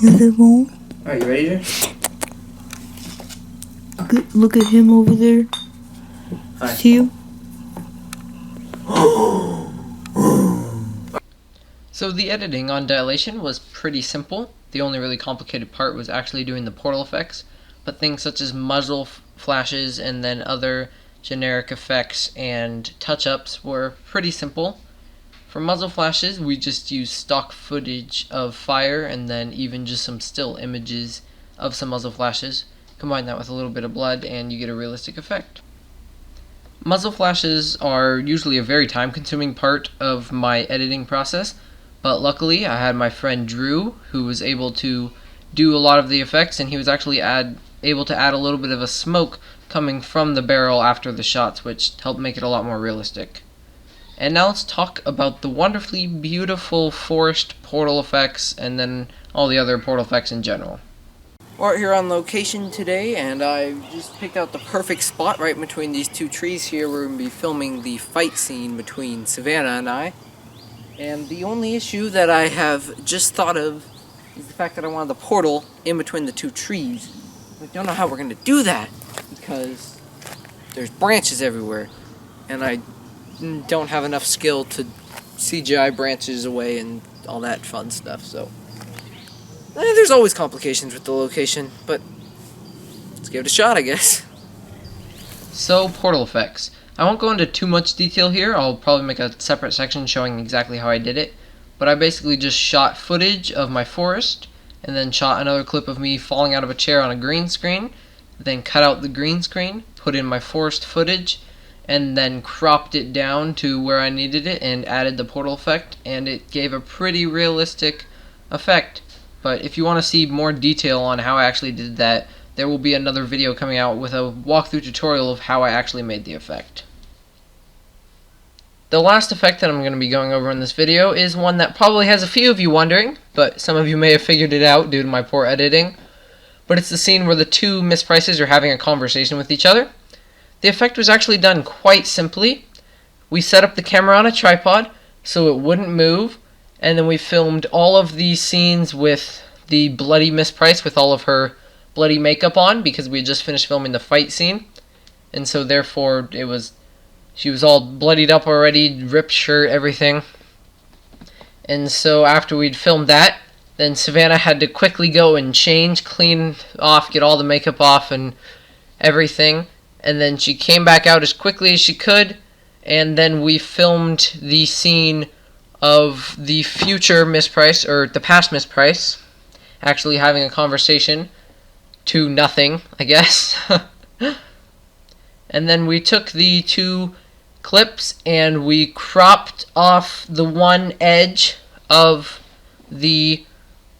Is it won't? Alright, you ready, Jay? Look at him over there. Hi. See him? So the editing on Dilation was pretty simple. The only really complicated part was actually doing the portal effects, but things such as muzzle flashes and then other generic effects and touch-ups were pretty simple. For muzzle flashes, we just used stock footage of fire and then even just some still images of some muzzle flashes. Combine that with a little bit of blood and you get a realistic effect. Muzzle flashes are usually a very time-consuming part of my editing process, but luckily I had my friend Drew who was able to do a lot of the effects, and he was actually able to add a little bit of a smoke coming from the barrel after the shots, which helped make it a lot more realistic. And now let's talk about the wonderfully beautiful forest portal effects and then all the other portal effects in general. We're here on location today, and I just picked out the perfect spot right between these two trees here. We're going to be filming the fight scene between Savannah and I. And the only issue that I have just thought of is the fact that I wanted the portal in between the two trees. I don't know how we're going to do that because there's branches everywhere, and I don't have enough skill to CGI branches away and all that fun stuff, so there's always complications with the location, but let's give it a shot, I guess. So, portal effects. I won't go into too much detail here. I'll probably make a separate section showing exactly how I did it, but I basically just shot footage of my forest and then shot another clip of me falling out of a chair on a green screen, then cut out the green screen, put in my forest footage, and then cropped it down to where I needed it and added the portal effect, and it gave a pretty realistic effect. But if you want to see more detail on how I actually did that, there will be another video coming out with a walkthrough tutorial of how I actually made the effect. The last effect that I'm going to be going over in this video is one that probably has a few of you wondering, but some of you may have figured it out due to my poor editing. But it's the scene where the two Miss Prices are having a conversation with each other. The effect was actually done quite simply. We set up the camera on a tripod so it wouldn't move, and then we filmed all of these scenes with the bloody Miss Price with all of her bloody makeup on because we had just finished filming the fight scene, and so therefore she was all bloodied up already, ripped shirt, everything. And so after we'd filmed that, then Savannah had to quickly go and change, clean off, get all the makeup off and everything. And then she came back out as quickly as she could, and then we filmed the scene of the future Miss Price, or the past Miss Price, actually having a conversation to nothing, I guess. And then we took the two clips and we cropped off the one edge of the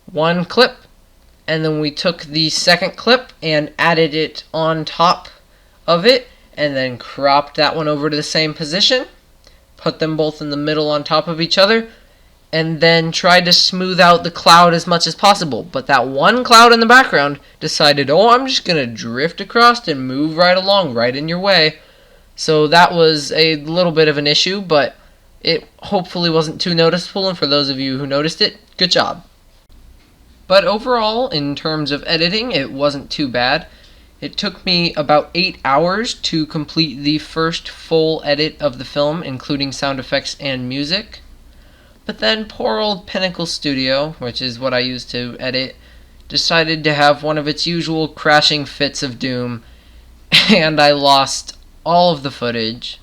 one clip, and then we took the second clip and added it on top of it, and then cropped that one over to the same position, put them both in the middle on top of each other, and then tried to smooth out the cloud as much as possible. But that one cloud in the background decided, oh, I'm just going to drift across and move right along, right in your way. So that was a little bit of an issue, but it hopefully wasn't too noticeable, and for those of you who noticed it, good job. But overall, in terms of editing, it wasn't too bad. It took me about 8 hours to complete the first full edit of the film, including sound effects and music. But then poor old Pinnacle Studio, which is what I use to edit, decided to have one of its usual crashing fits of doom, and I lost all of the footage.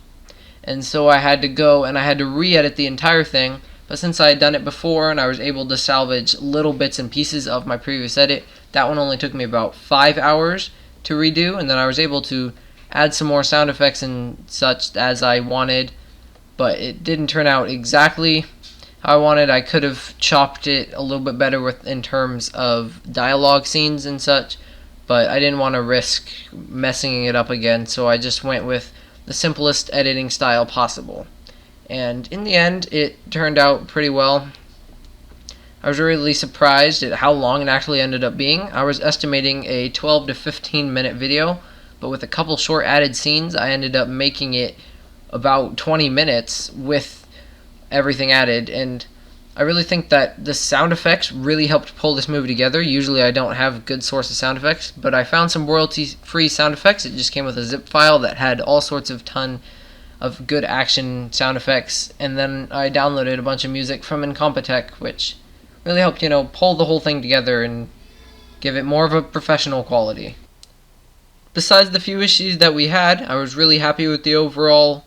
And so I had to go and I had to re-edit the entire thing, but since I had done it before and I was able to salvage little bits and pieces of my previous edit, that one only took me about 5 hours to redo, and then I was able to add some more sound effects and such as I wanted, but it didn't turn out exactly how I wanted. I could have chopped it a little bit better in terms of dialogue scenes and such, but I didn't want to risk messing it up again, so I just went with the simplest editing style possible. And in the end, it turned out pretty well. I was really surprised at how long it actually ended up being. I was estimating a 12 to 15 minute video, but with a couple short added scenes, I ended up making it about 20 minutes with everything added. And I really think that the sound effects really helped pull this movie together. Usually I don't have a good source of sound effects, but I found some royalty-free sound effects. It just came with a zip file that had all sorts of ton of good action sound effects, and then I downloaded a bunch of music from Incompetech, which really helped, pull the whole thing together and give it more of a professional quality. Besides the few issues that we had, I was really happy with the overall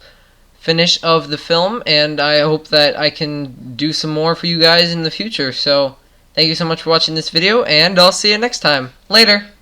finish of the film, and I hope that I can do some more for you guys in the future. So thank you so much for watching this video, and I'll see you next time. Later!